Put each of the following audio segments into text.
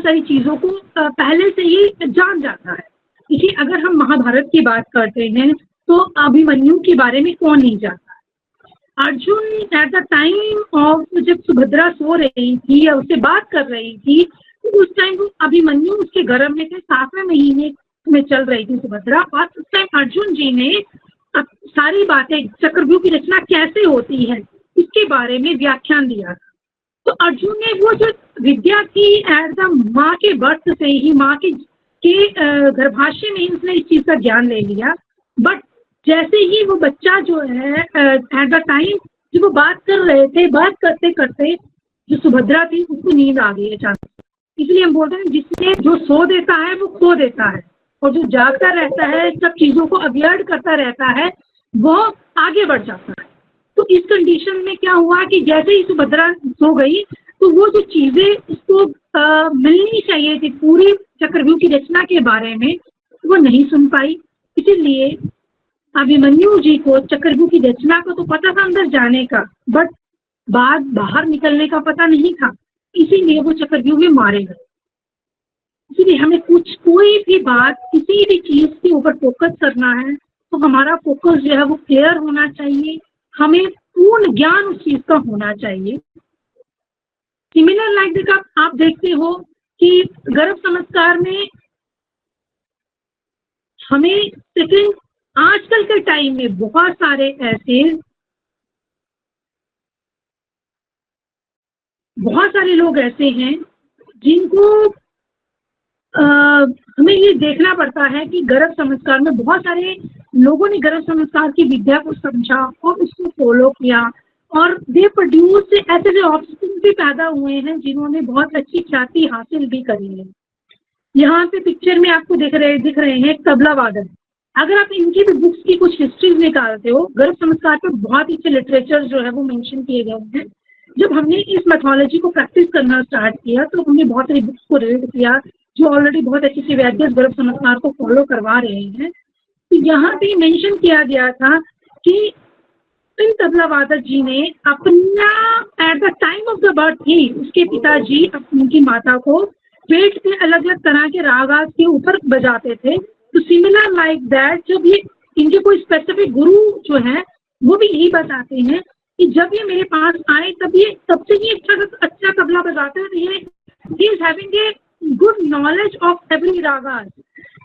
सारी चीजों को पहले से ही जान जाता है। देखिए, अगर हम महाभारत की बात करते हैं तो अभिमन्यु के बारे में कौन नहीं जानता है। Arjun eight the time of, जब सुभद्रा सो रही थी या उससे बात कर रही थी, तो उस टाइम वो अभिमन्यु उसके गर्भ में थे, 7वें महीने में चल रही थी सुभद्रा, और उस टाइम अर्जुन जी ने सारी बातें, चक्रव्यूह की रचना कैसे होती है इसके बारे में व्याख्यान दिया था। तो अर्जुन ने वो जो विद्या की एट द माँ के बर्थ से ही, माँ के गर्भाशय में ही उसने इस चीज का ज्ञान ले लिया। बट जैसे ही वो बच्चा जो है एट द टाइम जब वो बात कर रहे थे, बात करते करते जो सुभद्रा थी उसको नींद आ गई अचानक। इसलिए हम बोलते हैं जिसने जो सो देता है वो खो देता है, और जो जागता रहता है, सब चीजों को अवॉइड करता रहता है, वो आगे बढ़ जाता है। तो इस कंडीशन में क्या हुआ कि जैसे ही सुभद्रा सो गई तो वो जो चीजें उसको मिलनी चाहिए थी पूरी चक्रव्यूह की रचना के बारे में, वो नहीं सुन पाई। इसीलिए अभिमन्यु जी को चक्रव्यूह की रचना को तो पता था अंदर जाने का, बट बाहर निकलने का पता नहीं था, इसीलिए वो चक्रव्यूह में मारे गए। इसीलिए हमें कोई भी बात, किसी भी चीज के ऊपर फोकस करना है तो हमारा फोकस जो है वो क्लियर होना चाहिए, हमें पूर्ण ज्ञान उस चीज का होना चाहिए। सिमिलर लाइक आप देखते हो कि गर्भ संस्कार में हमें सेकंड, आजकल के टाइम में बहुत सारे लोग ऐसे हैं जिनको हमें ये देखना पड़ता है कि गर्भ संस्कार में बहुत सारे लोगों ने गर्भ संस्कार की विद्या को समझा और उसको फॉलो किया, और दे प्रोड्यूस ऐसे ऑफस्प्रिंग भी पैदा हुए हैं जिन्होंने बहुत अच्छी ख्याति हासिल भी करी है। यहाँ पे पिक्चर में आपको दिख रहे हैं तबला वादक। अगर आप इनकी भी बुक्स की कुछ हिस्ट्रीज निकालते हो, गर्भ संस्कार पर बहुत ही अच्छे लिटरेचर जो है वो मेंशन किए गए हैं। जब हमने इस मैथोलॉजी को प्रैक्टिस करना स्टार्ट किया तो हमने बहुत सारी बुक्स को रीड किया जो ऑलरेडी बहुत अच्छे से वैद्य गर्भ संस्कार को फॉलो करवा रहे हैं। तो यहाँ पे मेंशन किया गया था कि इन तबला वादक जी ने अपना at the time of the birth ही उसके पिताजी उनकी माता को पेट पे अलग अलग तरह के रागास के ऊपर बजाते थे। तो सिमिलर लाइक दैट जब ये इनके कोई स्पेसिफिक गुरु जो है वो भी यही बताते हैं कि जब ये मेरे पास आए तब से ही अच्छा तबला बजाते हैं। He is having a good knowledge of every ragas.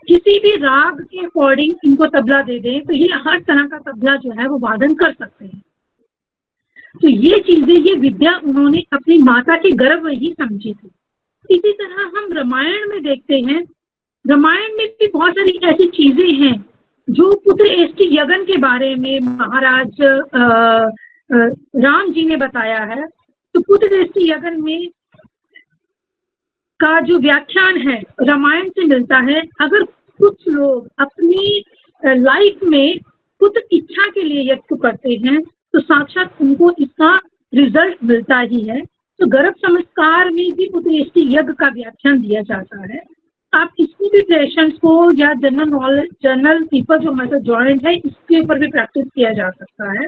किसी भी राग के अकॉर्डिंग इनको तबला दे दें तो ये हर तरह का तबला जो है वो वादन कर सकते हैं। तो ये चीजें, ये विद्या उन्होंने अपनी माता के गर्भ में ही समझी थी। इसी तरह हम रामायण में देखते हैं, रामायण में भी बहुत सारी ऐसी चीजें हैं जो पुत्र एष्टि यज्ञ के बारे में महाराज राम जी ने बताया है। तो पुत्र एष्टि यज्ञ में का जो व्याख्यान है रामायण से मिलता है। अगर कुछ लोग अपनी लाइफ में पुत्र इच्छा के लिए यज्ञ करते हैं तो साक्षात उनको इसका रिजल्ट मिलता ही है। तो गर्भ संस्कार में भी पुत्र एष्टि यज्ञ का व्याख्यान दिया जाता है। आप इसको भी पेशेंट्स को या जनरल पीपल जो हमारे साथ ज्वाइंट है इसके ऊपर भी प्रैक्टिस किया जा सकता है।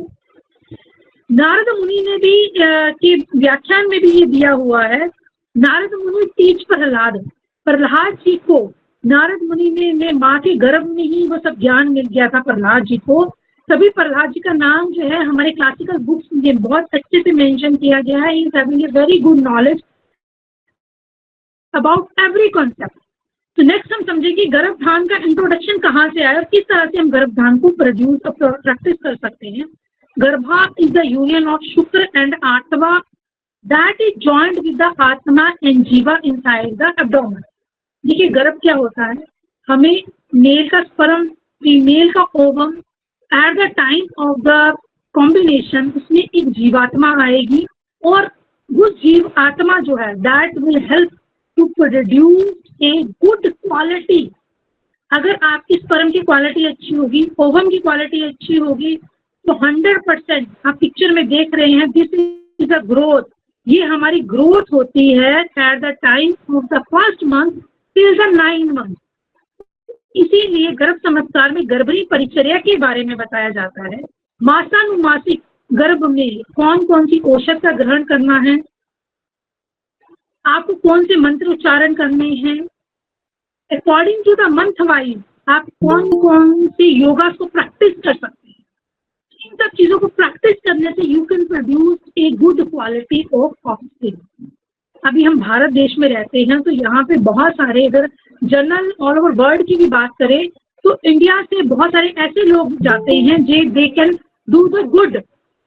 नारद मुनि ने भी के व्याख्यान में भी ये दिया हुआ है। नारद मुनि टीच प्रहलाद जी को, नारद मुनि ने माँ के गर्भ में ही वो सब ज्ञान मिल गया था प्रहलाद जी को। तभी प्रहलाद जी का नाम जो है हमारे क्लासिकल बुक्स में बहुत अच्छे से मेंशन किया गया है। He is having a very good knowledge about every concept. तो नेक्स्ट हम समझेंगे गर्भधान का इंट्रोडक्शन कहाँ से आया और किस तरह से हम गर्भधान को प्रोड्यूस और प्रैक्टिस कर सकते हैं। गर्भा इज द यूनियन ऑफ शुक्र एंड आत्मा that is joined with the आत्मा एंड जीवा इनसाइड द एब्डोमेन। देखिए गर्भ क्या होता है, हमें मेल का स्पर्म फीमेल का ovum eight the time of the combination उसमें एक जीवात्मा आएगी और वो जीव आत्मा जो है that will help to produce a good quality. अगर आपकी स्पर्म की क्वालिटी अच्छी होगी, ओवम की क्वालिटी अच्छी होगी तो 100% आप पिक्चर में देख रहे हैं दिस इज अ ग्रोथ। ये हमारी ग्रोथ होती है eight the time of the first month till the 9 month. इसीलिए गर्भ संस्कार में गर्भरी परिचर्या के बारे में बताया जाता है। मासानुमासिक गर्भ में कौन कौन सी औषध का ग्रहण करना है, आपको कौन से मंत्र उच्चारण करने हैं, according to the month wise आप कौन कौन से योगा को प्रैक्टिस कर सकते हैं। इन सब चीजों को प्रैक्टिस करने से you can produce a good quality of offspring. अभी हम भारत देश में रहते हैं तो यहाँ पे बहुत सारे, अगर जनरल ऑल ओवर वर्ल्ड की भी बात करें तो इंडिया से बहुत सारे ऐसे लोग जाते हैं जे they can do the good,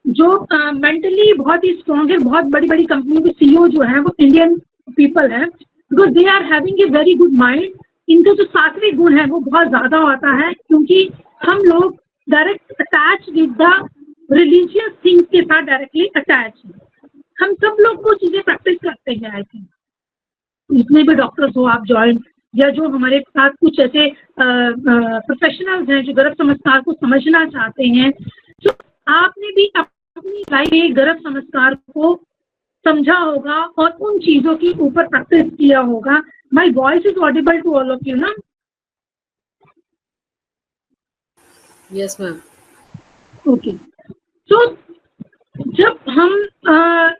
जो मेंटली बहुत ही स्ट्रॉन्ग है। बहुत बड़ी बड़ी कंपनियों के सीईओ जो हैं वो इंडियन पीपल हैं, because they are having a very good mind. इनका जो सात्विक गुण है वो बहुत ज्यादा होता है, क्योंकि हम लोग direct attach with the religious things के साथ डायरेक्टली अटैच हैं। हम सब लोग वो चीजें प्रैक्टिस करते हैं। आई थिंक जितने भी डॉक्टर्स हो आप ज्वाइन, या जो हमारे साथ कुछ ऐसे प्रोफेशनल्स हैं जो गर्भ संस्कार को समझना चाहते हैं, तो आपने भी अपनी लाइफ में गर्भ संस्कार को समझा होगा और उन चीजों के ऊपर प्रैक्टिस किया होगा। My voice is audible to all of you ना? Yes ma'am. ओके, तो जब हम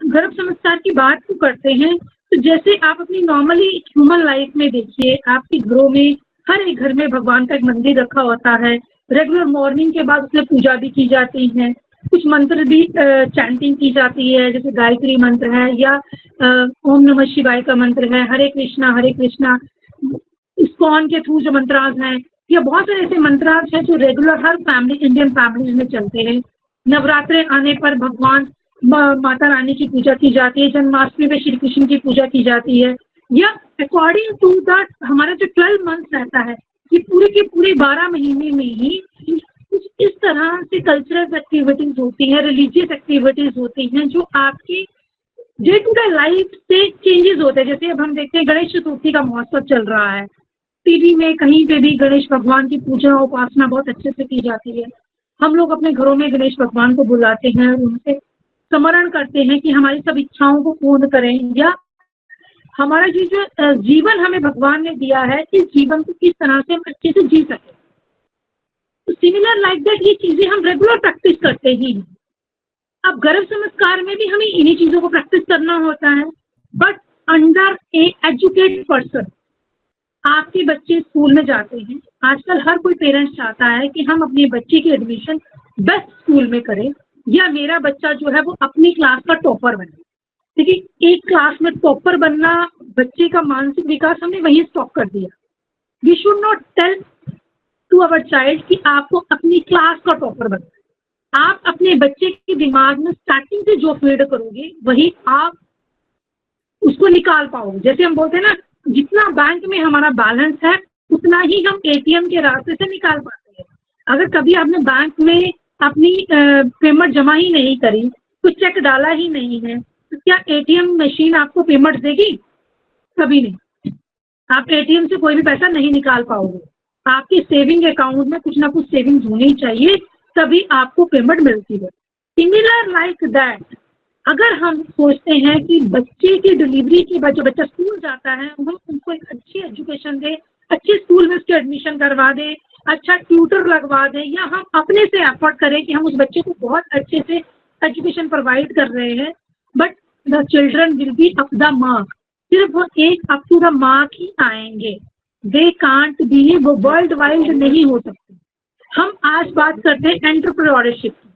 गर्भ संस्कार की बात को करते हैं तो जैसे आप अपनी नॉर्मली ह्यूमन लाइफ में देखिए, आपके घरों में हर एक घर में भगवान का एक मंदिर रखा होता है। रेगुलर मॉर्निंग के बाद उसमें पूजा भी की जाती है, कुछ मंत्र भी चैंटिंग की जाती है, जैसे गायत्री मंत्र है या ओम नमः शिवाय का मंत्र है, हरे कृष्णा। इस्कॉन के थ्रू जो मंत्रास हैं, या बहुत सारे ऐसे मंत्रास हैं जो रेगुलर हर फैमिली, इंडियन फैमिलीज में चलते हैं। नवरात्रे आने पर भगवान माता रानी की पूजा की जाती है, जन्माष्टमी में श्री कृष्ण की पूजा की जाती है, या अकॉर्डिंग टू दैट हमारा जो 12 मंथ्स रहता है, ये पूरे के पूरे 12 महीने में ही कुछ इस तरह से कल्चरल एक्टिविटीज होती हैं, रिलीजियस एक्टिविटीज होती हैं, जो आपकी डे टू डे लाइफ से चेंजेस होते हैं। जैसे अब हम देखते हैं गणेश चतुर्थी का महोत्सव चल रहा है, टीवी में कहीं पे भी गणेश भगवान की पूजा उपासना बहुत अच्छे से की जाती है। हम लोग अपने घरों में गणेश भगवान को बुलाते हैं और उनसे स्मरण करते हैं कि हमारी सब इच्छाओं को पूर्ण करें, या हमारा जो जीवन हमें भगवान ने दिया है, इस जीवन को किस तरह से हम अच्छे से जी सकें। तो सिमिलर लाइक दैट ये चीजें हम रेगुलर प्रैक्टिस करते ही हैं। अब गर्भ संस्कार में भी हमें इन्हीं चीजों को प्रैक्टिस करना होता है, but under A educated person. आपके बच्चे स्कूल में जाते हैं, आजकल हर कोई पेरेंट्स चाहता है कि हम अपने बच्चे की एडमिशन बेस्ट स्कूल में करें, या मेरा बच्चा जो है वो अपनी क्लास का टॉपर बने। देखिए, एक क्लास में टॉपर बनना, बच्चे का मानसिक विकास हमने वहीं स्टॉप कर दिया। We should not tell to our child कि आपको अपनी क्लास का टॉपर बनना है। आप अपने बच्चे के दिमाग में स्टार्टिंग से जो फीड करोगे वही आप उसको निकाल पाओगे। जैसे हम बोलते हैं ना, जितना बैंक में हमारा बैलेंस है उतना ही हम एटीएम के रास्ते से निकाल पाते हैं। अगर कभी आपने बैंक में अपनी पेमेंट जमा ही नहीं करी, तो चेक डाला ही नहीं है, तो क्या एटीएम मशीन आपको पेमेंट देगी? कभी नहीं। आप एटीएम से कोई भी पैसा नहीं निकाल पाओगे। आपके सेविंग अकाउंट में कुछ ना कुछ सेविंग्स होनी चाहिए, तभी आपको पेमेंट मिलती है। सिमिलर लाइक दैट, अगर हम सोचते हैं कि बच्चे की डिलीवरी के बाद जो बच्चा स्कूल जाता है, हम उनको एक अच्छी एजुकेशन दें, अच्छे स्कूल में उसकी एडमिशन करवा दें, अच्छा ट्यूटर लगवा दें, या हम अपने से एफर्ट करें कि हम उस बच्चे को बहुत अच्छे से एजुकेशन प्रोवाइड कर रहे हैं, but the children will be up the mark. सिर्फ वो एक अप टू द मार्क ही आएंगे, दे कांट बी, वो वर्ल्ड वाइड नहीं हो सकते। हम आज बात करते हैं एंटरप्रेन्योरशिप की।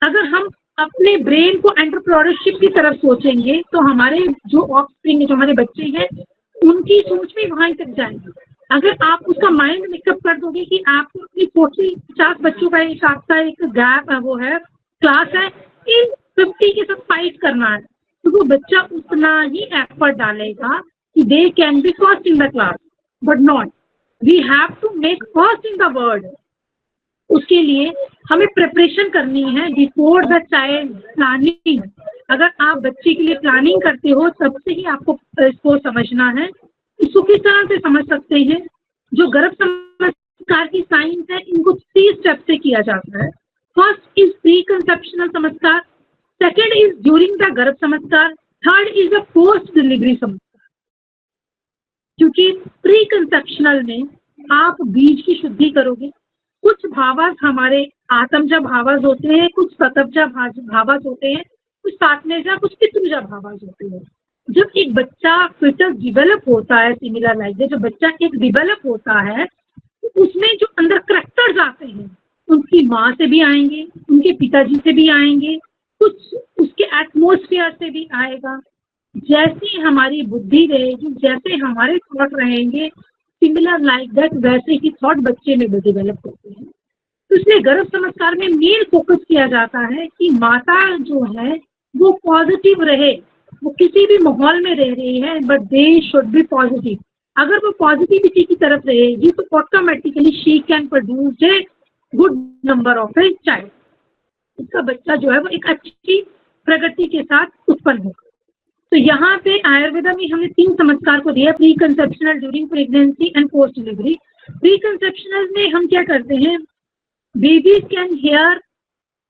अगर हम अपने ब्रेन को एंटरप्रेन्योरशिप की तरफ सोचेंगे तो हमारे जो ऑफस्प्रिंग, जो हमारे बच्चे हैं, उनकी सोच भी वहां तक जाएगी। अगर आप उसका माइंड मेकअप कर दोगे कि आपको अपनी 40-50 बच्चों का एक आपका एक गैप है, वो है क्लास है, इन 50 के साथ फाइट करना है, तो वो बच्चा उतना ही एफर्ट डालेगा कि they can be first in the class, but not we have to make first in the world. उसके लिए हमें प्रिपरेशन करनी है बिफोर द चाइल्ड प्लानिंग। अगर आप बच्चे के लिए प्लानिंग करते हो, तब से ही आपको इसको समझना है। इसको किस तरह से समझ सकते हैं? जो गर्भ संस्कार की साइंस है, इनको 3 स्टेप से किया जाता है। फर्स्ट इज प्री कंसेप्शनल संस्कार, सेकेंड इज ड्यूरिंग द गर्भ संस्कार, third is the post delivery संस्कार। क्योंकि प्री कंसेप्शनल में आप बीज की शुद्धि करोगे। कुछ भावास हमारे आत्मजा भावास होते हैं, कुछ सतबजा भावास होते हैं, कुछ सातमेजा, कुछ पितृजा भावास होते हैं। जब एक बच्चा फिटस डिवेलप होता है, सिमिलर लाइक दैट, जब बच्चा एक डिवेलप होता है तो उसमें जो अंदर करैक्टर्स आते हैं उनकी माँ से भी आएंगे, उनके पिताजी से भी आएंगे, कुछ उसके एटमॉस्फेयर से भी आएगा। जैसी हमारी बुद्धि रहेगी, जैसे हमारे थॉट रहेंगे, सिमिलर लाइक दैट वैसे ही थॉट बच्चे में भी डेवलप होते हैं। तो इसलिए गर्भ संस्कार में मेन फोकस किया जाता है कि माता जो है वो पॉजिटिव रहे, वो किसी भी माहौल में रह रही है but they should be positive. अगर वो पॉजिटिविटी की तरफ रहेगी तो automatically she can produce a good number of a child. उसका बच्चा जो है वो एक अच्छी प्रगति के साथ उत्पन्न होगा। तो यहाँ पे आयुर्वेदा में हमने 3 चमत्कार को दिया, pre conceptional, during pregnancy and post delivery. Pre conceptional में हम क्या करते हैं, बेबी कैन हियर,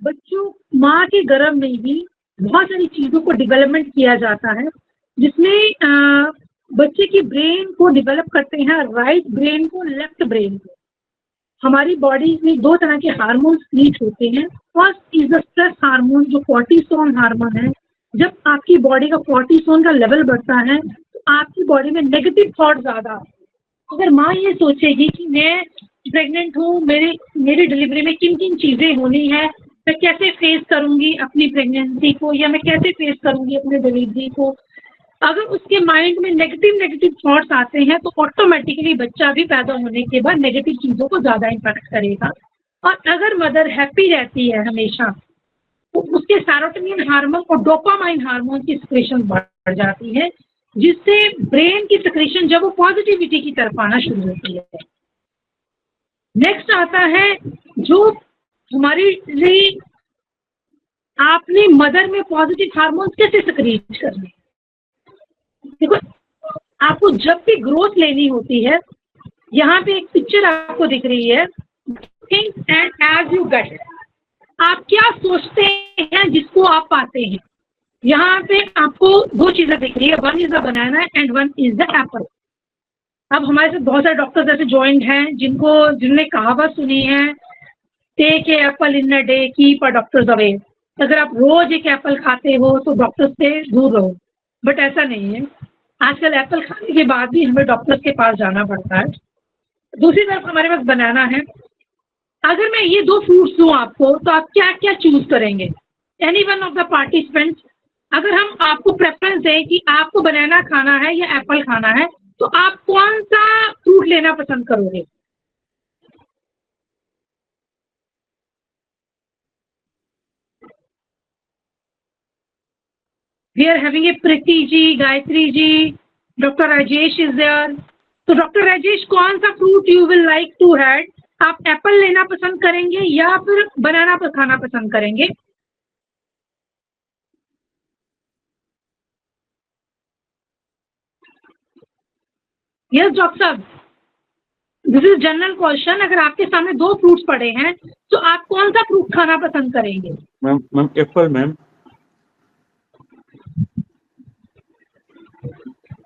बच्चों माँ के गर्भ में ही बहुत सारी चीज़ों को डेवलपमेंट किया जाता है, जिसमें बच्चे की ब्रेन को डेवलप करते हैं, राइट ब्रेन को, लेफ्ट ब्रेन को। हमारी बॉडी में 2 तरह के हार्मोन्स रिलीज होते हैं। First is the stress hormone, जो कॉर्टिसोल हार्मोन है। जब आपकी बॉडी का कॉर्टिसोल का लेवल बढ़ता है तो आपकी बॉडी में नेगेटिव थॉट ज़्यादा। अगर माँ ये सोचेगी कि मैं प्रेग्नेंट हूँ, मेरी डिलीवरी में किन किन चीज़ें होनी है, मैं कैसे फेस करूँगी अपनी प्रेगनेंसी को, या मैं कैसे फेस करूँगी अपनी डिलीवरी को, अगर उसके माइंड में नेगेटिव थॉट्स आते हैं तो ऑटोमेटिकली बच्चा भी पैदा होने के बाद नेगेटिव चीज़ों को ज़्यादा इम्पैक्ट करेगा। और अगर मदर हैप्पी रहती है हमेशा तो उसके सेरोटोनिन हार्मोन और डोपामाइन हार्मोन की सिक्रेशन बढ़ जाती है, जिससे ब्रेन की सिक्रेशन जब वो पॉजिटिविटी की तरफ आना शुरू होती है। नेक्स्ट आता है जो हमारी लिए आपने मदर में पॉजिटिव हार्मोन्स कैसे सिक्रेट करने। देखो, आपको जब भी ग्रोथ लेनी होती है, यहाँ पे एक पिक्चर आपको दिख रही है, think and as you get. आप क्या सोचते हैं जिसको आप पाते हैं। यहाँ पे आपको 2 चीजें दिख रही है, one is the banana and one is the Apple. अब हमारे साथ बहुत सारे डॉक्टर्स ऐसे ज्वाइंट हैं जिन्होंने कहावत सुनी है, take a apple in a day keep a doctors away. अगर आप रोज एक एप्पल खाते हो तो डॉक्टर से दूर रहो, बट ऐसा नहीं है। आजकल एप्पल खाने के बाद भी हमें डॉक्टर्स के पास जाना पड़ता है। दूसरी तरफ हमारे पास बनाना है। अगर मैं ये 2 फ्रूट्स दूं आपको तो आप क्या क्या चूज करेंगे। Any one of the participants, अगर हम आपको प्रेफरेंस दें कि आपको बनाना खाना है या एप्पल खाना है तो आप कौन सा फ्रूट लेना पसंद करोगे। We are having a Priti ji, Gayatri ji, Dr. Rajesh is there. तो डॉक्टर राजेश, कौन सा fruit you will like to had. आप एप्पल लेना पसंद करेंगे या फिर बनाना खाना पसंद करेंगे। यस डॉक्टर साहब, दिस इज जनरल क्वेश्चन। अगर आपके सामने 2 फ्रूट्स पड़े हैं तो आप कौन सा फ्रूट खाना पसंद करेंगे। Ma'am Apple. मैम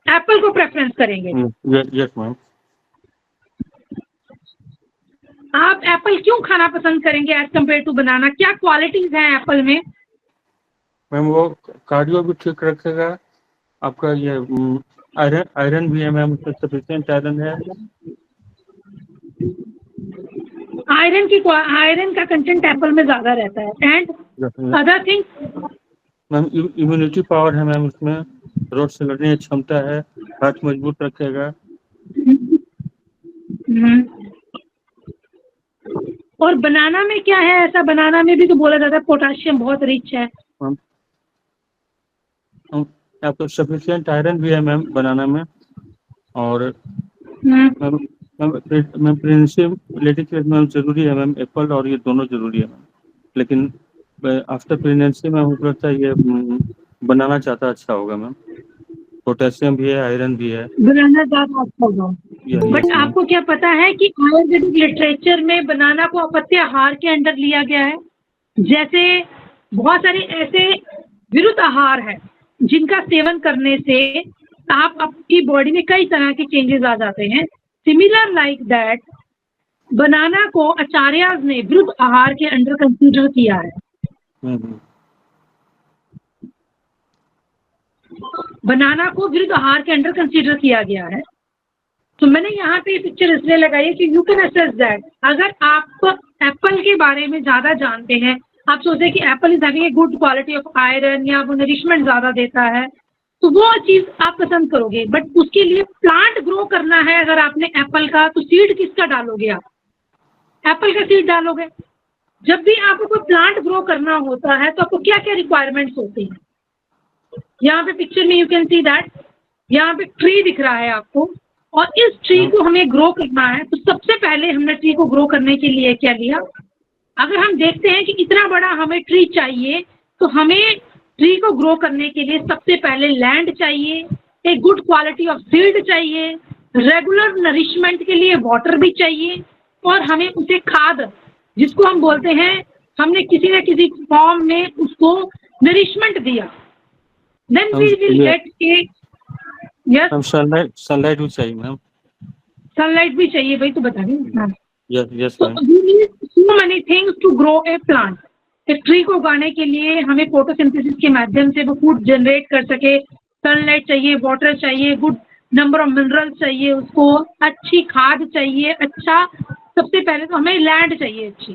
एप्पल को प्रेफरेंस करेंगे। Yes ma'am. आप एप्पल क्यों खाना पसंद करेंगे एज कम्पेयर टू बनाना। क्या क्वालिटीज हैं एप्पल में। मैम वो कार्डियो भी ठीक रखेगा आपका। ये आयरन भी है मैम, उसमें सफिशिएंट आयरन है। आयरन का कंटेंट एप्पल में ज्यादा रहता है। And other thing ma'am immunity power है मैम, उसमें रोग से लड़ने की क्षमता है, हाथ मजबूत रखेगा। और बनाना में क्या है ऐसा। बनाना में भी तो बोला जाता है पोटाशियम बहुत रिच है। आपको सफिशिएंट आयरन भी है मैम बनाना में। और मैम प्रेगनेंसी लेडी के मैम जरूरी है मैम एप्पल, और ये दोनों जरूरी है मैम। लेकिन आफ्टर प्रेगनेंसी में हमको लगता है ये बनाना चाहता अच्छा होगा मैम। पोटेशियम भी है, आयरन भी है, बनाना ज्यादा अच्छा होगा। बट आपको क्या पता है कि आयुर्वेदिक लिटरेचर में बनाना को अपत्य आहार के अंदर लिया गया है। जैसे बहुत सारे ऐसे विरुद्ध आहार है जिनका सेवन करने से आप आपकी बॉडी में कई तरह के चेंजेस आ जाते हैं। सिमिलर लाइक दैट बनाना को आचार्यज ने विरुद्ध आहार के अंदर कंसीडर किया है। बनाना को विरुद्ध आहार के अंडर कंसीडर किया गया है। तो मैंने यहाँ पे पिक्चर इसलिए लगाई है कि यू कैन असेस दैट। अगर आप एप्पल के बारे में ज़्यादा जानते हैं, आप सोचते हैं कि Apple is having a good quality of iron या वो नरिशमेंट ज़्यादा देता है, तो वो चीज़ आप पसंद करोगे। बट उसके लिए प्लांट ग्रो करना है अगर आपने एप्पल का, तो सीड किसका डालोगे आप? एप्पल का सीड डालोगे। जब भी आपको कोई प्लांट ग्रो करना होता है तो आपको क्या क्या रिक्वायरमेंट्स होती हैं? यहाँ पे पिक्चर में यू कैन सी दैट, यहाँ पे ट्री दिख रहा है आपको, और इस ट्री को हमें ग्रो करना है। तो सबसे पहले हमने ट्री को ग्रो करने के लिए क्या लिया? अगर हम देखते हैं कि इतना बड़ा हमें ट्री चाहिए, तो हमें ट्री को ग्रो करने के लिए सबसे पहले लैंड चाहिए, एक गुड क्वालिटी ऑफ सीड चाहिए, रेगुलर नरिशमेंट के लिए वाटर भी चाहिए, और हमें उसे खाद, जिसको हम बोलते हैं, हमने किसी न किसी फॉर्म में उसको नरिशमेंट दिया। Then we will get a, yes, sunlight भी चाहिए मैम। सनलाइट भी चाहिए, वही तो बता रही हूँ। Yes yes So ma'am. we need so many things to grow a plant. एक ट्री को उगाने के लिए हमें फोटोसिंथेसिस के माध्यम से वो फूड जनरेट कर सके, सनलाइट चाहिए, वाटर चाहिए, गुड नंबर ऑफ मिनरल्स चाहिए, उसको अच्छी खाद चाहिए, अच्छा, सबसे पहले तो हमें लैंड चाहिए अच्छी।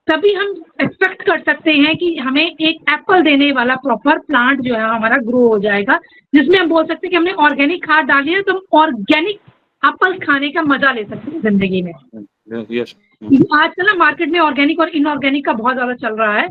तभी हम एक्सपेक्ट कर सकते हैं कि हमें एक एप्पल देने वाला प्रॉपर प्लांट जो है हमारा ग्रो हो जाएगा, जिसमें हम बोल सकते हैं कि हमने ऑर्गेनिक खाद डाली है, तो हम ऑर्गेनिक एप्पल खाने का मजा ले सकते हैं जिंदगी में। यस आजकल ना मार्केट में ऑर्गेनिक और इनऑर्गेनिक का बहुत ज़्यादा चल रहा है।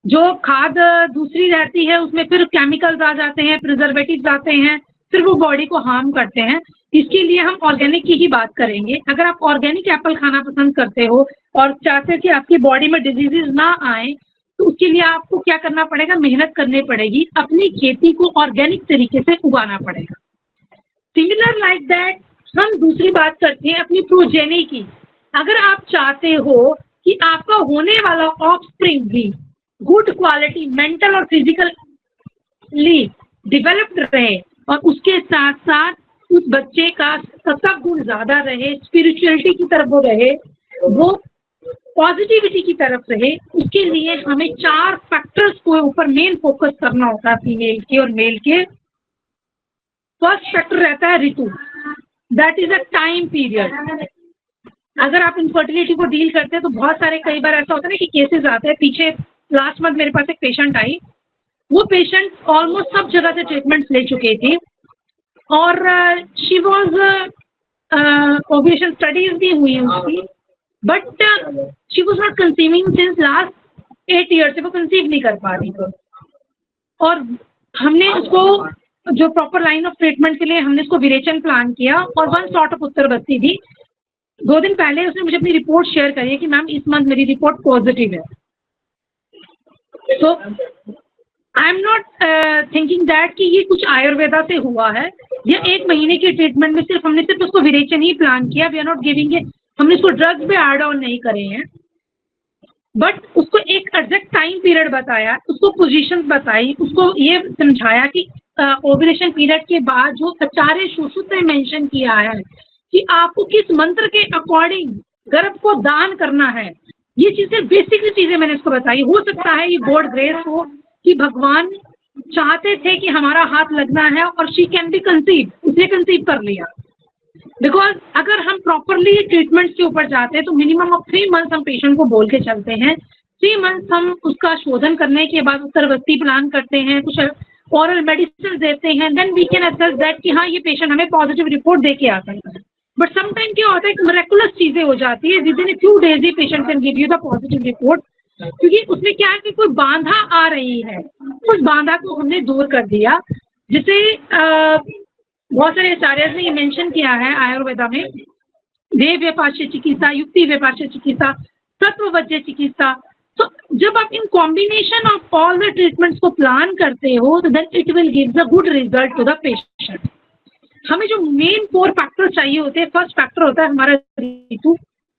जो खाद दूसरी रहती है उसमें फिर केमिकल्स आ जाते हैं, प्रिजर्वेटिव्स आते हैं, फिर वो बॉडी को हार्म करते हैं। इसके लिए हम ऑर्गेनिक की ही बात करेंगे। अगर आप ऑर्गेनिक एप्पल खाना पसंद करते हो और चाहते हो कि आपकी बॉडी में डिजीजेज ना आए, तो उसके लिए आपको क्या करना पड़ेगा? मेहनत करनी पड़ेगी, अपनी खेती को ऑर्गेनिक तरीके से उगाना पड़ेगा। सिमिलर लाइक दैट हम दूसरी बात करते हैं अपनी प्रोजेनी की। अगर आप चाहते हो कि आपका होने वाला ऑफस्प्रिंग भी गुड क्वालिटी मेंटल और फिजिकली डेवलप्ड रहे, और उसके साथ साथ उस बच्चे का सब गुण ज़्यादा रहे, स्पिरिचुअलिटी की तरफ वो रहे, वो पॉजिटिविटी की तरफ रहे, उसके लिए हमें 4 फैक्टर्स को ऊपर मेन फोकस करना होता है, फीमेल के और मेल के। फर्स्ट फैक्टर रहता है ऋतु, that is a time period. अगर आप इनफर्टिलिटी को डील करते हैं तो बहुत सारे, कई बार ऐसा होता है ना कि केसेस आते हैं। पीछे लास्ट मंथ मेरे पास एक पेशेंट आई, वो पेशेंट ऑलमोस्ट सब जगह से ट्रीटमेंट्स ले चुके थे, और शी वॉज ओव्यूलेशन स्टडीज भी हुई उसकी, but she was not conceiving since last 8 years से, वो कंसीव नहीं कर पा रही थी। और हमने उसको जो प्रॉपर लाइन ऑफ ट्रीटमेंट के लिए हमने उसको विरेचन प्लान किया, और 1 सॉर्ट ऑफ उत्तरबत्ती दी। 2 दिन पहले उसने मुझे अपनी रिपोर्ट शेयर करी है कि मैम इस मंथ मेरी रिपोर्ट पॉजिटिव है। तो I am not thinking that कि ये कुछ आयुर्वेदा से हुआ है, या 1 महीने के ट्रीटमेंट में हमने सिर्फ उसको विरेचन ही प्लान किया। वी आर नॉट गिविंग, हमने उसको ड्रग्स भी ऐड ऑन नहीं करे हैं, बट उसको एक एग्जैक्ट टाइम पीरियड बताया, उसको पोजीशंस बताई, उसको ये समझाया कि ओव्यूलेशन पीरियड के बाद जो आचार्य सुश्रुत ने मेंशन किया है कि आपको किस मंत्र के अकॉर्डिंग गर्भ को दान करना है, ये चीजें बेसिक चीजें मैंने उसको बताई। हो सकता है ये गॉड ग्रेस हो कि भगवान चाहते थे कि हमारा हाथ लगना है और शी कैन बी कंसीव, उसे कंसीव कर लिया। बिकॉज अगर हम प्रॉपरली ट्रीटमेंट्स के ऊपर जाते हैं तो मिनिमम ऑफ 3 मंथ्स हम पेशेंट को बोल के चलते हैं। 3 मंथ्स हम उसका शोधन करने के बाद उत्तरवर्ती प्लान करते हैं, कुछ ओरल मेडिसिन देते हैं, then we can assess that कि हाँ ये पेशेंट हमें पॉजिटिव रिपोर्ट दे के आता है। बट समटाइम क्या होता है कि मिरेकुलस चीजें हो जाती है, with in a few days he patient can give you the positive report, क्योंकि उसमें क्या है कि कोई बाधा आ रही है, उस बाधा को हमने दूर कर दिया। जिसे बहुत सारे आचार्य ने ये मेंशन किया है आयुर्वेदा में, देव व्यापाश्य चिकित्सा, युक्ति व्यापाश्य चिकित्सा, तत्ववज्य चिकित्सा। तो जब आप इन combination of all the treatments को प्लान करते हो तो then it will give the good result to the patient. हमें जो मेन 4 फैक्टर चाहिए होते हैं, फर्स्ट फैक्टर होता है हमारा ऋतु,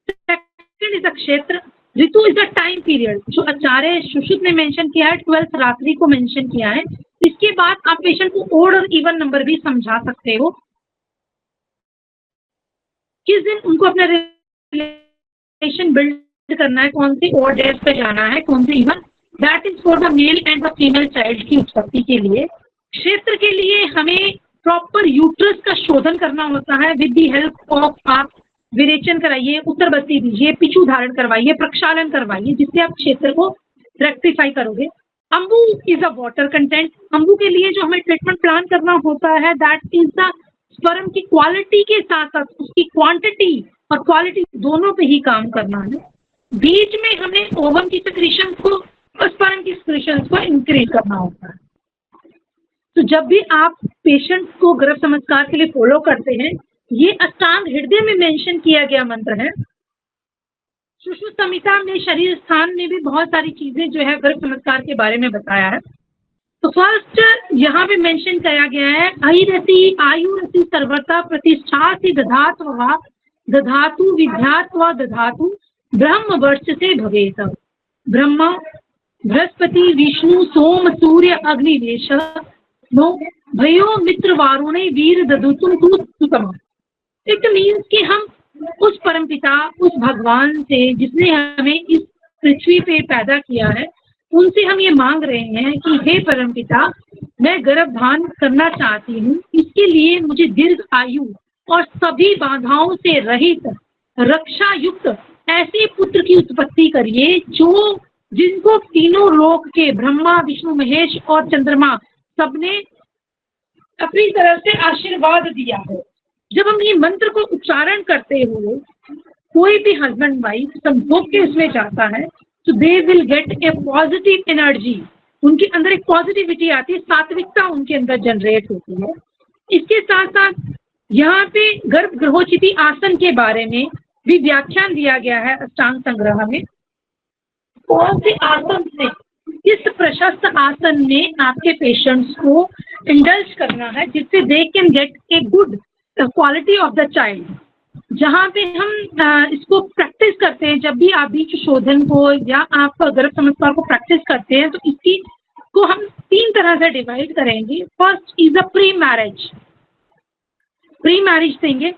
सेकंड इज द क्षेत्र, ऋतु इज द टाइम पीरियड जो आचार्य सुश्रुत ने मेंशन किया है, 12th रात्रि को मेंशन किया है। इसके बाद आप पेशेंट को ओड और इवन नंबर भी समझा सकते हो, किस दिन उनको अपना रिलेशन बिल्ड करना है, कौन सी ओड डेज पे जाना है, कौन से even, that is for the male and the female child की उत्पत्ति के लिए। क्षेत्र के लिए हमें प्रॉपर यूट्रस का शोधन करना होता है विद दी हेल्प ऑफ, आप विरेचन कराइए, उत्तर बस्ती दीजिए, पिछू धारण करवाइए, प्रक्षालन करवाइए, जिससे आप क्षेत्र को रेक्टिफाई करोगे। Ambu is a water content. Ambu के लिए जो हमें ट्रीटमेंट प्लान करना होता है दैट इज द स्पर्म की क्वालिटी के साथ साथ उसकी क्वांटिटी और क्वालिटी दोनों पे ही काम करना है। बीच में हमें ओवम की सिक्रीशन को और स्पर्म की सिक्रीशन को इंक्रीज करना होता है। तो जब भी आप पेशेंट को गर्भ संस्कार के लिए फॉलो करते हैं, ये अष्टांग हृदय में मेंशन किया गया मंत्र है। सुश्रुत संहिता में शरीर स्थान में भी बहुत सारी चीजें जो है गर्भ संस्कार के बारे में बताया है। तो फर्स्ट यहाँ पे मेंशन किया गया है, अहिरति आयुरति सर्वता प्रतिष्ठाति दधात्वा दधातु विद्यात्वा दधातु ब्रह्म वर्ष से भवेत। ब्रह्मा बृहस्पति विष्णु सोम सूर्य अग्निवेश नो भयो मित्र वारुणे वीर ददुतुम तुतम। इट मीन्स कि हम उस परमपिता, उस भगवान से जिसने हमें इस पृथ्वी पे पैदा किया है, उनसे हम ये मांग रहे हैं कि हे परमपिता, मैं गर्भधान करना चाहती हूँ, इसके लिए मुझे दीर्घ आयु और सभी बाधाओं से रहित रक्षा युक्त ऐसे पुत्र की उत्पत्ति करिए जो जिनको तीनों लोक के ब्रह्मा विष्णु महेश और चंद्रमा सबने अपनी तरफ से आशीर्वाद दिया है। जब हम ये मंत्र को उच्चारण करते हुए कोई भी हस्बैंड वाइफ संभोग के उसमें जाता है तो they will get A positive energy, उनके अंदर एक पॉजिटिविटी आती है, सात्विकता उनके अंदर जनरेट होती है। इसके साथ साथ यहाँ पे गर्भ गृहोचिति आसन के बारे में भी व्याख्यान दिया गया है अष्टांग संग्रह में। कौन से आसन से, किस प्रशस्त आसन में आपके पेशेंट्स को इंडल्ज करना है जिससे they can get A good quality of the child. जहाँ पे हम इसको प्रैक्टिस करते हैं, जब भी आप बीज शोधन को या आप गर्भ संस्कार को प्रैक्टिस करते हैं तो इसकी को हम 3 तरह से डिवाइड करेंगे। First is a pre marriage. Pre marriage देंगे,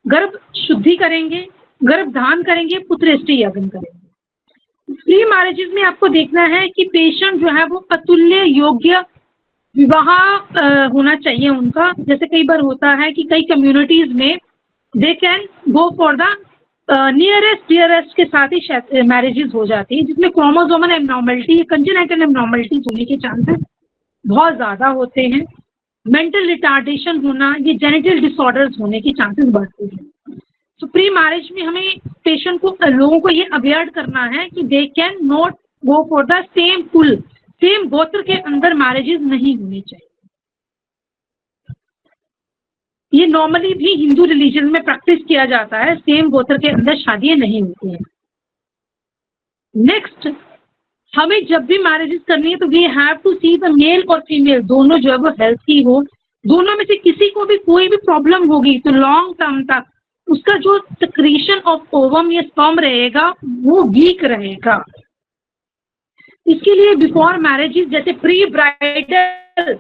गर्भ शुद्धि करेंगे, गर्भधान करेंगे, पुत्रेष्टि यज्ञ करेंगे। प्री मैरिजेस में आपको देखना है कि पेशेंट जो है वो अतुल्य योग्य विवाह होना चाहिए उनका। जैसे कई बार होता है कि कई कम्युनिटीज में they can go for the nearest dearest के साथ ही मैरिजेस हो जाती है, जिसमें क्रोमोसोमल एब्नॉर्मलिटी, कंजेनिटल एब्नॉर्मलिटीज होने के चांसेस बहुत ज़्यादा होते हैं। मेंटल रिटार्डेशन होना, ये जेनिटल डिसऑर्डर्स होने के चांसेस बढ़ते हैं। तो प्री मैरिज में हमें पेशेंट को, लोगों को ये अवेयर करना है कि they can not go for the same कुल, सेम गोत्र के अंदर मैरिजेस नहीं होनी चाहिए। ये नॉर्मली भी हिंदू रिलीजन में प्रैक्टिस किया जाता है, सेम गोत्र के अंदर शादियां नहीं होती हैं। नेक्स्ट, हमें जब भी मैरिजेस करनी है तो we have to see the male और फीमेल दोनों जो है वो हेल्थी हो। दोनों में से किसी को भी कोई भी प्रॉब्लम होगी तो लॉन्ग टर्म तक उसका जो सिक्रीशन ऑफ ओवम या स्पर्म रहेगा वो वीक रहेगा। इसके लिए बिफोर मैरिजेस जैसे प्री ब्राइडल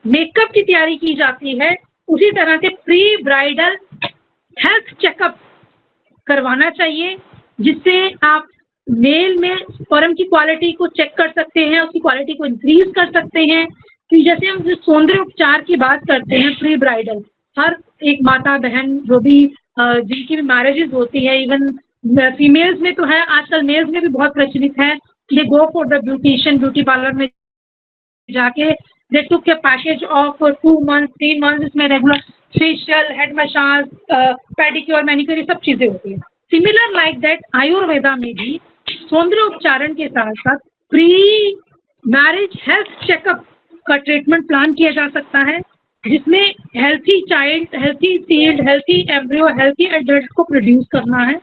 मेकअप की तैयारी की जाती है, उसी तरह से प्री ब्राइडल हेल्थ चेकअप करवाना चाहिए, जिससे आप मेल में स्पर्म की क्वालिटी को चेक कर सकते हैं, उसकी क्वालिटी को इंक्रीज कर सकते हैं। कि जैसे हम सौंदर्य उपचार की बात करते हैं प्री ब्राइडल, हर एक माता बहन जो भी जिनकी भी मैरिजेस होती है, इवन फीमेल्स में तो है, आजकल मेल्स में भी बहुत प्रचलित है, they go for the beautician, beauty parlour में जाके they took a package of 2 months 3 months, इसमें regular facial, head massage, pedicure, manicure, ये सब चीजें होती है। सिमिलर लाइक दैट आयुर्वेदा में भी सौंदर्य उपचारण के साथ साथ प्री मैरिज हेल्थ चेकअप का ट्रीटमेंट प्लान किया जा सकता है, जिसमें healthy child, healthy seed, healthy embryo, healthy adult को प्रोड्यूस करना है।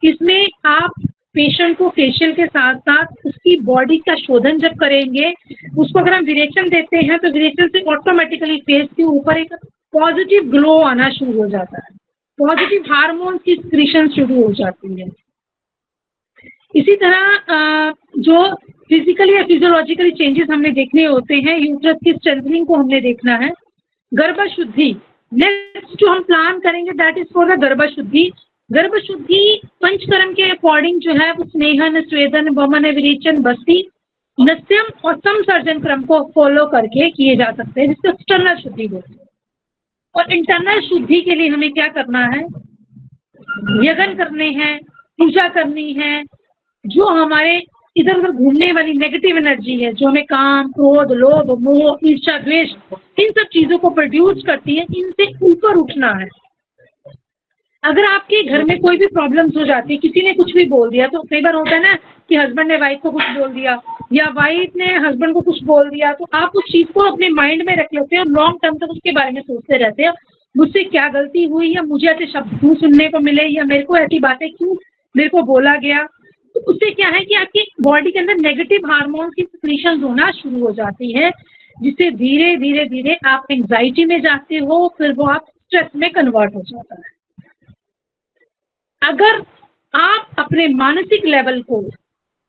इसमें आप पेशेंट को फेशियल के साथ साथ उसकी बॉडी का शोधन जब करेंगे, उसको अगर हम विरेचन देते हैं तो विरेचन से ऑटोमेटिकली फेस के ऊपर एक पॉजिटिव ग्लो आना शुरू हो जाता है, पॉजिटिव हार्मोन की सिक्रीशन शुरू हो जाती है। इसी तरह जो फिजिकली या फिजियोलॉजिकली चेंजेस हमने देखने होते हैं, यूट्रस की स्ट्रेंथनिंग को हमने देखना है। गर्भशुद्धि नेक्स्ट जो हम प्लान करेंगे दैट इज फॉर द गर्भशुद्धि। गर्भशुद्धि पंचकर्म के अकॉर्डिंग जो है वो स्नेहन, स्वेदन, वमन, विरेचन, बस्ती नस्यम और समसर्जन क्रम को फॉलो करके किए जा सकते हैं, जिसको एक्सटर्नल शुद्धि बोलते हैं। और इंटरनल शुद्धि के लिए हमें क्या करना है? यज्ञ करने हैं, पूजा करनी है। जो हमारे इधर उधर घूमने वाली नेगेटिव एनर्जी है, जो हमें काम, क्रोध, लोभ, मोह, ईर्ष्या, द्वेष, इन सब चीजों को प्रोड्यूस करती है, इनसे ऊपर उठना है। अगर आपके घर में कोई भी प्रॉब्लम्स हो जाती है, किसी ने कुछ भी बोल दिया, तो कई बार होता है ना कि हस्बैंड ने वाइफ को कुछ बोल दिया या वाइफ ने हस्बैंड को कुछ बोल दिया, तो आप उस चीज को अपने माइंड में रख लेते हैं और लॉन्ग टर्म तक उसके बारे में सोचते रहते हैं, मुझसे क्या गलती हुई, या मुझे ऐसे शब्द क्यों सुनने को मिले, या मेरे को ऐसी बातें क्यों मेरे को बोला गया। तो उससे क्या है कि आपकी बॉडी के अंदर नेगेटिव हार्मोन की सिक्रीशन होना शुरू हो जाती है, जिससे धीरे धीरे धीरे आप एंजाइटी में जाते हो, फिर वो आप स्ट्रेस में कन्वर्ट हो जाता है। अगर आप अपने मानसिक लेवल को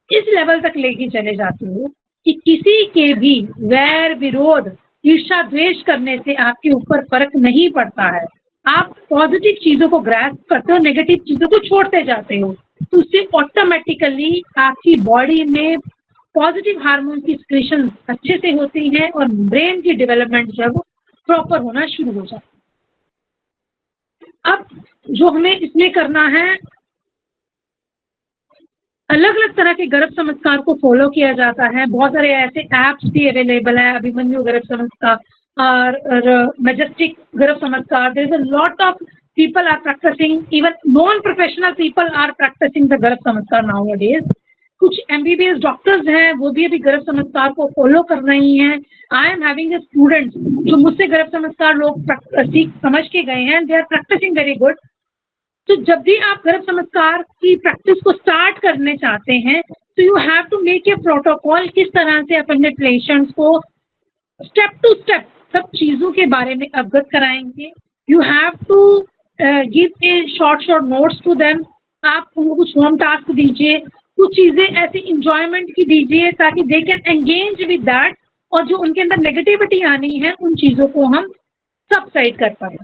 इस लेवल तक लेके चले जाते हो कि किसी के भी वैर, विरोध, ईर्ष्या, द्वेष करने से आपके ऊपर फर्क नहीं पड़ता है, आप पॉजिटिव चीजों को ग्रैस्प करते हो, नेगेटिव चीजों को छोड़ते जाते हो, तो उससे ऑटोमेटिकली आपकी बॉडी में पॉजिटिव हार्मोन की सिक्रीशन अच्छे से होती है और ब्रेन की डेवलपमेंट जो है वो प्रॉपर होना शुरू हो जाती है। अब जो हमें इसमें करना है, अलग अलग तरह के गर्भ संस्कार को फॉलो किया जाता है। बहुत सारे ऐसे ऐप्स भी अवेलेबल है, अभिमन्यु गर्भ संस्कार और मैजेस्टिक गर्भ संस्कार। There is a lot of people are practicing, even non-professional people are practicing the गर्भ संस्कार nowadays। कुछ MBBS डॉक्टर्स हैं, वो भी अभी गर्भ संस्कार को फॉलो कर रही हैं। I am having a student जो मुझसे गर्भ संस्कार लोग सीख समझ के गए हैं, they are practicing very good. तो जब भी आप गर्भ संस्कार की प्रैक्टिस को स्टार्ट करने चाहते हैं, तो you have to make a protocol, किस तरह से अपने पेशेंट्स को स्टेप टू स्टेप सब चीजों के बारे में अवगत कराएंगे। You have to give a short notes to them. आप उनको कुछ होम टास्क दीजिए, कुछ चीजें ऐसी इंजॉयमेंट की दीजिए ताकि they can engage with that, और जो उनके अंदर नेगेटिविटी आनी है उन चीजों को हम सबसाइड कर पाए।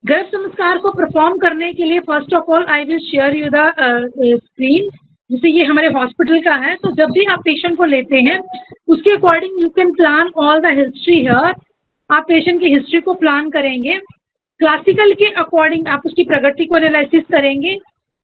गर्भ संस्कार को परफॉर्म करने के लिए first of all I will share you the screen, जैसे ये हमारे हॉस्पिटल का है। तो जब भी आप पेशेंट को लेते हैं, उसके according you can plan all the history here. आप पेशेंट की हिस्ट्री को प्लान करेंगे, क्लासिकल के अकॉर्डिंग आप उसकी प्रगति को एनालिसिस करेंगे।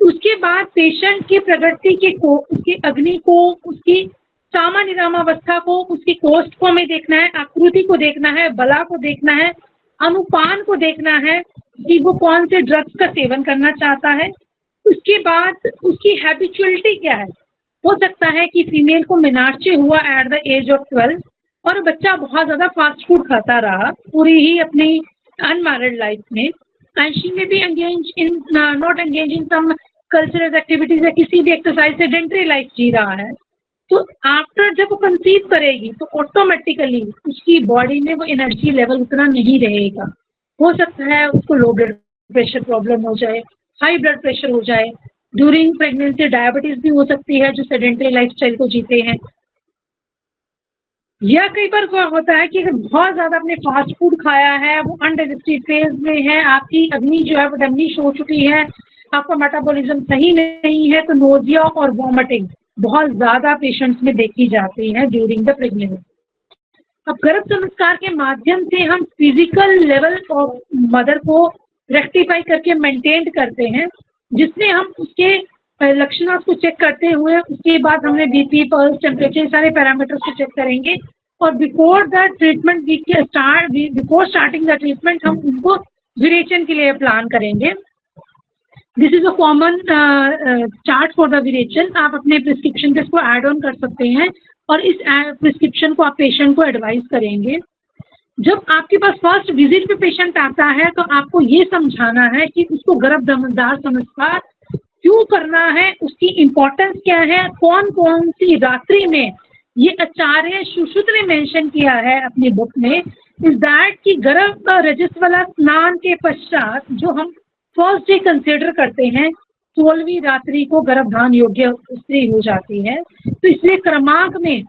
उसके बाद पेशेंट की प्रगति के को, उसकी अग्नि को, उसकी सामा निरामावस्था को, उसकी कोष्ठ को हमें देखना है, आकृति को देखना है, बला को देखना है, अनुपान को देखना है कि वो कौन से ड्रग्स का सेवन करना चाहता है। उसके बाद उसकी हैबिचुअलिटी क्या है। हो सकता है कि फीमेल को मेनार्चे हुआ एट द एज ऑफ 12 और बच्चा बहुत ज्यादा फास्ट फूड खाता रहा पूरी ही अपनी अनमैरिड लाइफ में, and she may be engage in not engage in some cultural activities या किसी भी एक्सरसाइज सेडेंटरी लाइफ जी रहा है। तो आफ्टर जब वो कंसीव करेगी तो ऑटोमेटिकली उसकी बॉडी में वो एनर्जी लेवल उतना नहीं रहेगा। हो सकता है उसको लो ब्लड प्रेशर प्रॉब्लम हो जाए, हाई ब्लड प्रेशर हो जाए, ड्यूरिंग प्रेगनेंसी डायबिटीज भी हो सकती है जो सेडेंटरी लाइफस्टाइल को जीते हैं। या कई बार क्या होता है कि अगर बहुत ज्यादा आपने फास्ट फूड खाया है, वो अनडाइजेस्टेड फेज में है, आपकी अग्नि जो है वो डैमेज हो चुकी है, आपका मेटाबॉलिज्म सही नहीं है, तो नोजिया और वॉमिटिंग बहुत ज्यादा पेशेंट्स में देखी जाती है ड्यूरिंग द प्रेगनेंसी। अब गर्भ संस्कार के माध्यम से हम फिजिकल लेवल ऑफ मदर को रेक्टिफाई करके मेंटेन करते हैं, जिसमें हम उसके लक्षणों को चेक करते हुए उसके बाद हमने बीपी, पल्स, टेम्परेचर सारे पैरामीटर्स को चेक करेंगे। और before the treatment before starting the treatment हम उनको विरेचन के लिए प्लान करेंगे। This is a common chart for the विरेचन। आप अपने प्रिस्क्रिप्शन पे इसको ऐड ऑन कर सकते हैं और इस प्रिस्क्रिप्शन को आप पेशेंट को एडवाइस करेंगे। जब आपके पास फर्स्ट विजिट पे पेशेंट आता है तो आपको ये समझाना है कि उसको गर्भधारण संस्कार क्यों करना है, उसकी इम्पोर्टेंस क्या है, कौन कौन सी रात्रि में, ये आचार्य सुश्रुत ने मेंशन किया है अपनी बुक में, इज दैट कि गर्भ रजस्वला स्नान के पश्चात जो हम फर्स्ट डे कंसिडर करते हैं 16वीं रात्रि को गर्भधान योग्य स्त्री हो जाती है। तो इसलिए क्रमांक में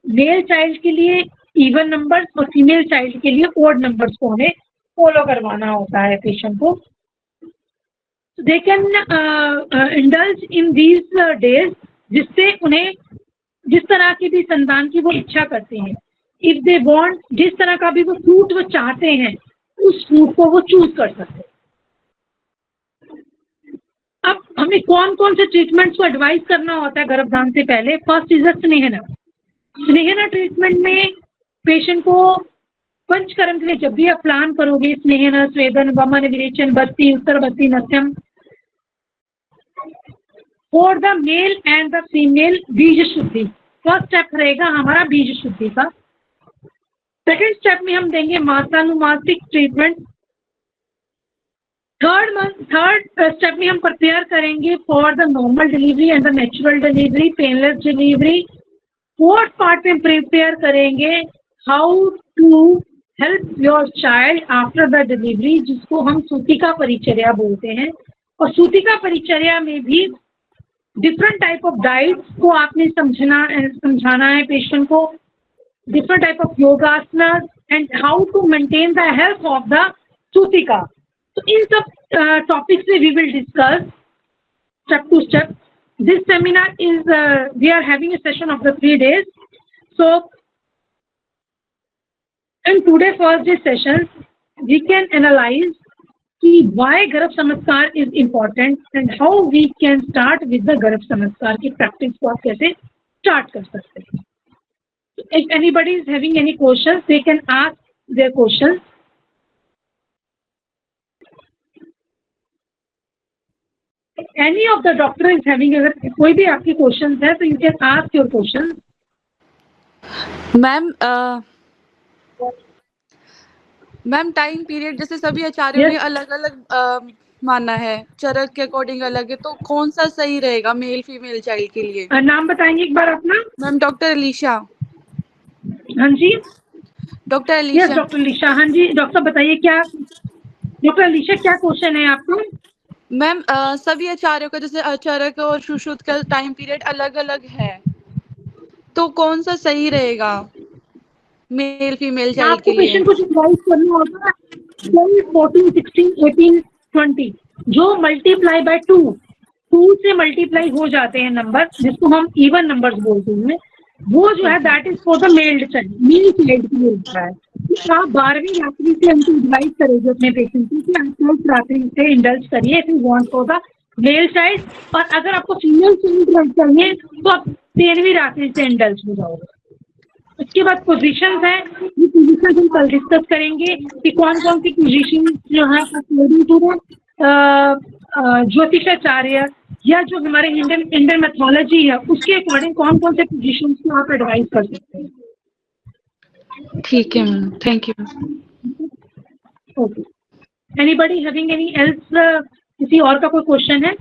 मेल चाइल्ड के लिए इवन नंबर्स और फीमेल चाइल्ड के लिए ओड नंबर्स को हमें फॉलो करवाना होता है पेशेंट को। They can indulge in these days, जिससे उन्हें जिस तरह की भी संतान की वो इच्छा करते हैं, इफ दे वांट, जिस तरह का भी वो फ्रूट वो चाहते हैं, उस फ्रूट को वो चूज कर सकते हैं। अब हमें कौन कौन से ट्रीटमेंट्स को एडवाइस करना होता है गर्भधान से पहले? फर्स्ट इज स्नेहना। स्नेहना ट्रीटमेंट में पेशेंट को पंचकर्म के लिए जब भी आप प्लान करोगे, स्नेहना, स्वेदन, वमन, विरेचन, बस्ती, उत्तर बस्ती, नस्यम, for the male and the female बीज शुद्धि। फर्स्ट स्टेप रहेगा हमारा बीज शुद्धि का। सेकेंड स्टेप में हम देंगे मासानुमासिक ट्रीटमेंट। थर्ड स्टेप में हम प्रिपेयर करेंगे for the normal delivery and the natural delivery, painless delivery. Fourth part में प्रिपेयर करेंगे how to help your child after the delivery, जिसको हम सूतिका परिचर्या बोलते हैं। और सूतिका परिचर्या में भी डिफरेंट टाइप ऑफ डाइट्स को आपने समझाना है पेशेंट को, different type of yogasana and how to maintain the health of the sutika. तो इन सब टॉपिक्स में we will discuss step to step. This seminar is we are having a session of the 3 days. So in today first day session we can analyze कि why गर्भ संस्कार is important and how we can start with the गर्भ संस्कार की practice को आप कैसे start कर सकते हैं। If anybody is having any questions, they can ask their questions. If any of the doctor is having, अगर कोई भी आपकी questions है तो you can ask your questions. Ma'am time period जैसे सभी आचार्यों ने अलग अलग माना है, चरक के अकॉर्डिंग अलग है, तो कौन सा सही रहेगा मेल फीमेल चाइल्ड के लिए? नाम बताएंगे एक बार अपना? Ma'am doctor Alisha. हाँ जी, doctor Alisha. Yes doctor Alisha. हाँ जी डॉक्टर बताइए, क्या डॉक्टर अलीशा क्या क्वेश्चन है आपको? मैम सभी आचार्यों का जैसे आचार्य और सुश्रुत का टाइम पीरियड अलग अलग है, तो कौन सा सही रहेगा मेल फीमेल चाइल्ड के लिए? पेशेंट को एडवाइस करना होगा 12, 14, 16, 18, 20 जो मल्टीप्लाई बाय 2 से मल्टीप्लाई हो जाते हैं नंबर, जिसको हम इवन नंबर्स बोलते हैं, वो जो है that is for the male child, male child के लिए होता है। तो आप 12वीं रात्रि से हमको एडवाइस करेंगे अपने पेशेंट को कि आप 12th रात्रि से इंडल्ज करिए if you want for the male child, और अगर आपको फीमेल चाइल्ड चाहिए तो आप 13वीं रात्रि से इंडल्ज हो जाओगे। उसके बाद पोजीशंस है, ये पोजीशंस हम कल डिस्कस करेंगे कि कौन कौन सी पोजीशन जो है अकॉर्डिंग टू ज्योतिषाचार्य या जो हमारे इंडियन मैथोलॉजी है उसके अकॉर्डिंग कौन कौन से पोजीशंस को आप एडवाइस कर सकते हैं। ठीक है ma'am, thank you. Okay, anybody having any else, किसी और का कोई क्वेश्चन है?